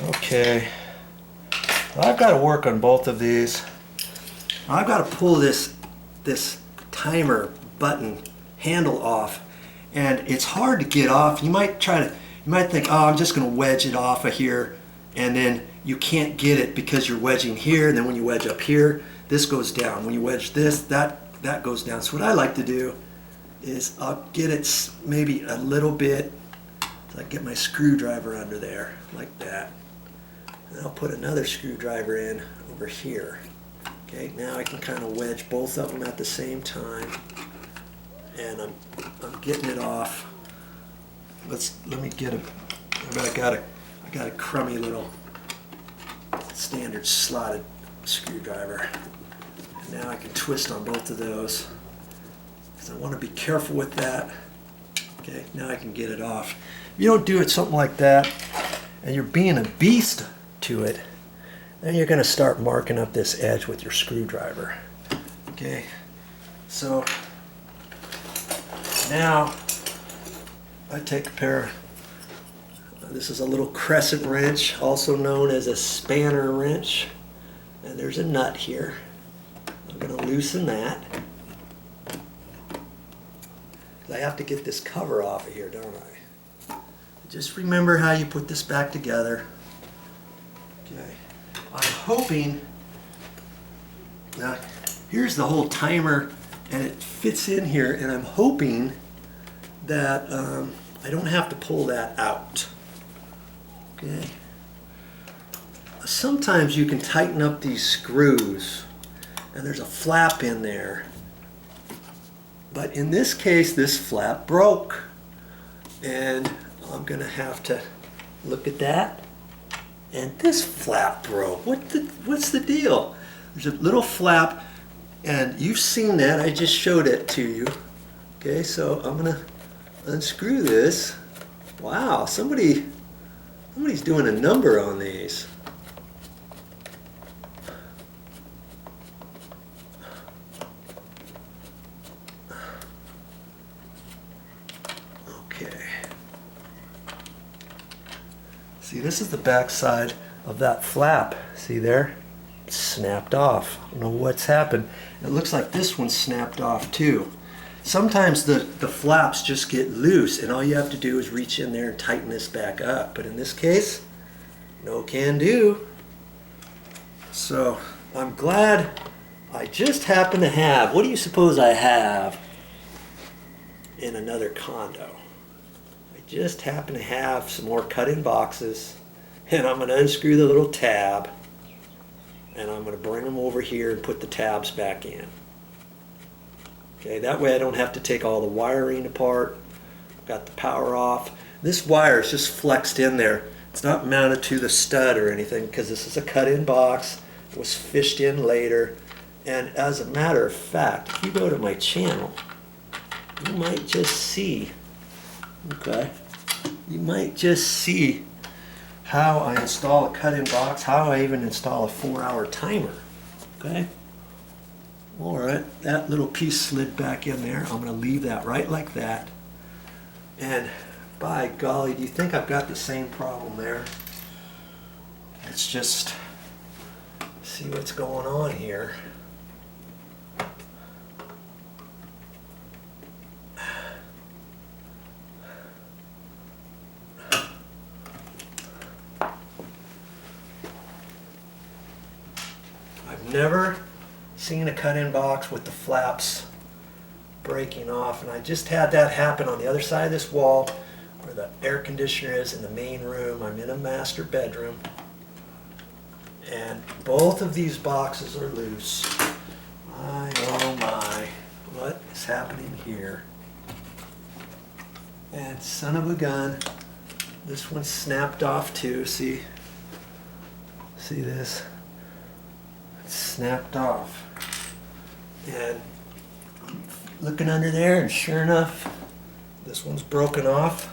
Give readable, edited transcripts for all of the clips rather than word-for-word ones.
Okay, well, I've got to work on both of these. I've got to pull this timer button handle off, and it's hard to get off. You might think, oh, I'm just going to wedge it off of here, and then you can't get it because you're wedging here, and then when you wedge up here, this goes down. When you wedge this, that goes down. So what I like to do is I'll get it maybe a little bit, so I get my screwdriver under there like that. And I'll put another screwdriver in over here. Okay, now I can kind of wedge both of them at the same time, and I'm getting it off. Let me get I got a crummy little standard slotted screwdriver. And now I can twist on both of those, because I want to be careful with that. Okay, now I can get it off. If you don't do it something like that, and you're being a beast to it, then you're going to start marking up this edge with your screwdriver. Okay, so now I take a pair of, this is a little crescent wrench, also known as a spanner wrench, and there's a nut here. I'm going to loosen that. I have to get this cover off of here, don't I? Just remember how you put this back together. Okay. I'm hoping, now here's the whole timer and it fits in here, and I'm hoping that I don't have to pull that out. Okay. Sometimes you can tighten up these screws and there's a flap in there, but in this case this flap broke, and I'm gonna have to look at that. And this flap broke. What's the deal? There's a little flap, and you've seen that. I just showed it to you. Okay, so I'm gonna unscrew this. Wow, somebody's doing a number on these. Okay. See, this is the back side of that flap. See there? It's snapped off. I don't know what's happened. It looks like this one snapped off too. Sometimes the flaps just get loose, and all you have to do is reach in there and tighten this back up. But in this case, no can do. So I'm glad I just happen to have, what do you suppose I have in another condo? Just happen to have some more cut-in boxes, and I'm going to unscrew the little tab, and I'm going to bring them over here and put the tabs back in. Okay, that way I don't have to take all the wiring apart. Got the power off. This wire is just flexed in there. It's not mounted to the stud or anything, because this is a cut-in box. It was fished in later, and as a matter of fact, if you go to my channel, you might just see, okay, you might just see how I install a cut-in box, how I even install a 4-hour timer. Okay, all right, that little piece slid back in there. I'm going to leave that right like that, and by golly, do you think I've got the same problem there? Let's just see what's going on here. I've never seen a cut-in box with the flaps breaking off, and I just had that happen on the other side of this wall where the air conditioner is in the main room. I'm in a master bedroom, and both of these boxes are loose. My, oh my, what is happening here? And son of a gun, this one snapped off too. See this? It's snapped off. And I'm looking under there, and sure enough, this one's broken off.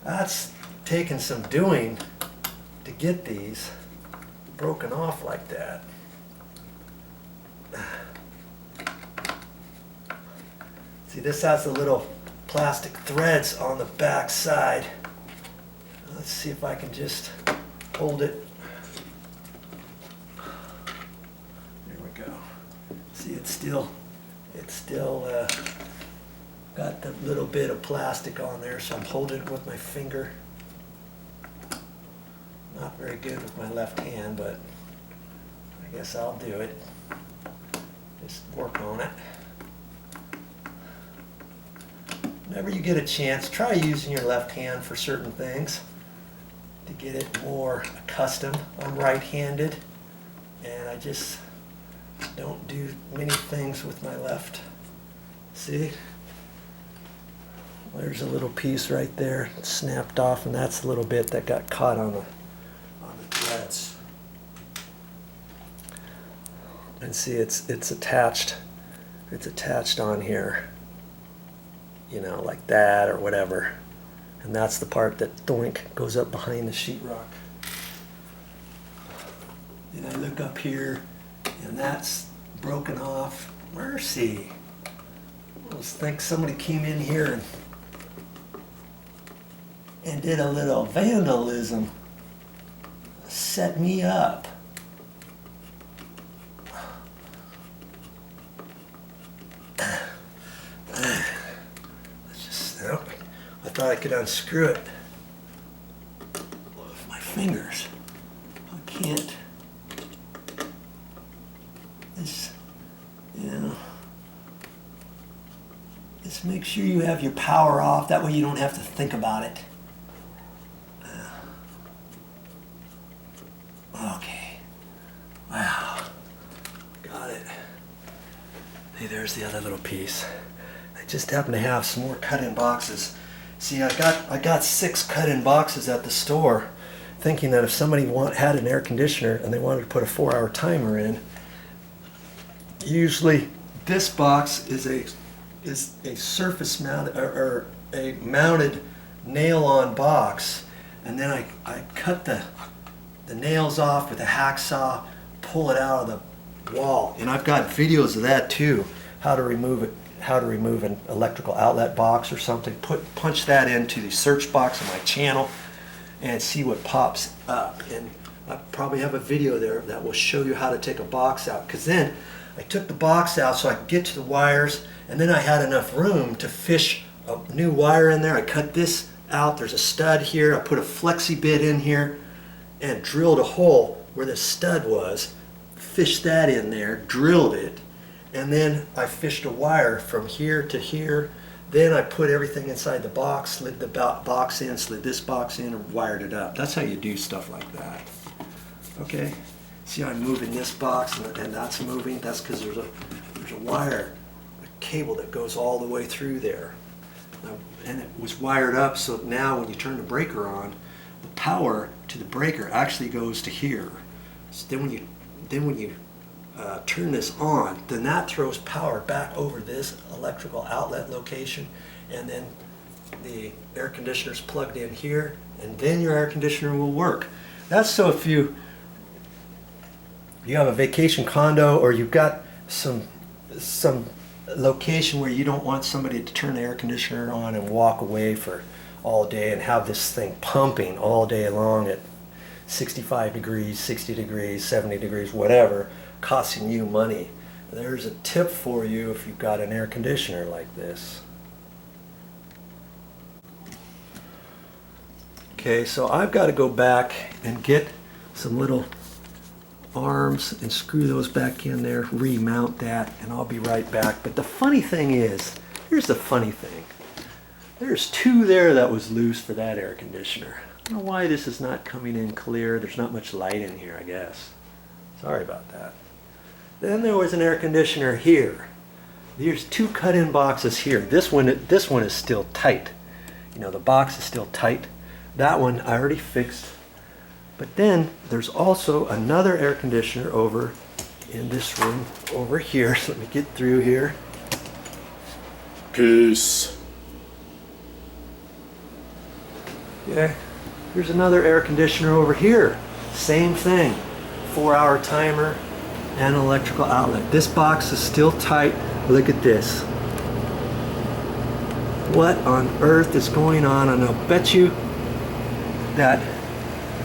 That's taken some doing to get these broken off like that. See, this has the little plastic threads on the back side. Let's see if I can just hold it. There we go. See, it's still got the little bit of plastic on there, so I'm holding it with my finger. Not very good with my left hand, but I guess I'll do it. Just work on it. Whenever you get a chance, try using your left hand for certain things to get it more accustomed. I'm right-handed, and I just don't do many things with my left. See? There's a little piece right there, snapped off, and that's a little bit that got caught on the threads. And see, it's attached. It's attached on here, you know, like that or whatever. And that's the part that doink goes up behind the sheetrock. Then I look up here, and that's broken off. Mercy! I almost think somebody came in here and did a little vandalism. Set me up. Let's just, I thought I could unscrew it with my fingers. I can't. This, you know, just make sure you have your power off. That way you don't have to think about it. Okay. Wow. Got it. Hey, there's the other little piece. I just happen to have some more cut-in boxes. See, I got 6 cut-in boxes at the store, thinking that if somebody had an air conditioner and they wanted to put a 4-hour timer in, usually this box is a surface mounted or a mounted nail-on box, and then I cut the nails off with a hacksaw, pull it out of the wall. And I've got videos of that too, how to remove an electrical outlet box or something. Punch that into the search box of my channel and see what pops up. And I probably have a video there that will show you how to take a box out, because then I took the box out so I could get to the wires, and then I had enough room to fish a new wire in there. I cut this out. There's a stud here. I put a flexi bit in here and drilled a hole where the stud was, fished that in there, drilled it, and then I fished a wire from here to here. Then I put everything inside the box, slid the box in, slid this box in, and wired it up. That's how you do stuff like that. Okay? See how I'm moving this box and that's moving? That's because there's a wire, a cable that goes all the way through there. And it was wired up so now when you turn the breaker on, the power to the breaker actually goes to here. So then when you turn this on, then that throws power back over this electrical outlet location, and then the air conditioner's plugged in here, and then your air conditioner will work. That's so if you have a vacation condo, or you've got some location where you don't want somebody to turn the air conditioner on and walk away for all day and have this thing pumping all day long at 65 degrees, 60 degrees, 70 degrees, whatever, costing you money. There's a tip for you if you've got an air conditioner like this. Okay, so I've got to go back and get some little arms and screw those back in there, remount that, and I'll be right back. But the funny thing is, here's the funny thing. There's 2 there that was loose for that air conditioner. I don't know why this is not coming in clear. There's not much light in here, I guess. Sorry about that. Then there was an air conditioner here. There's 2 cut-in boxes here. This one is still tight. You know, the box is still tight. That one I already fixed. But then there's also another air conditioner over in this room over here. So let me get through here. Peace. Okay. Here's another air conditioner over here. Same thing. 4-hour timer and electrical outlet. This box is still tight. Look at this. What on earth is going on? And I'll bet you that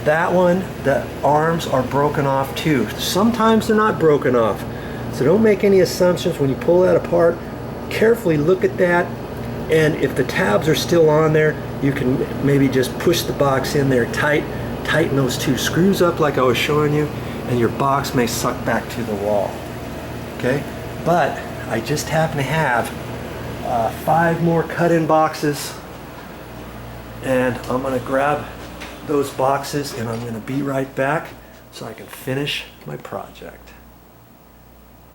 that one, the arms are broken off too. Sometimes they're not broken off. So don't make any assumptions when you pull that apart. Carefully look at that, and if the tabs are still on there, you can maybe just push the box in there tight, tighten those two screws up like I was showing you, and your box may suck back to the wall. Okay, but I just happen to have 5 more cut-in boxes, and I'm going to grab those boxes and I'm going to be right back so I can finish my project.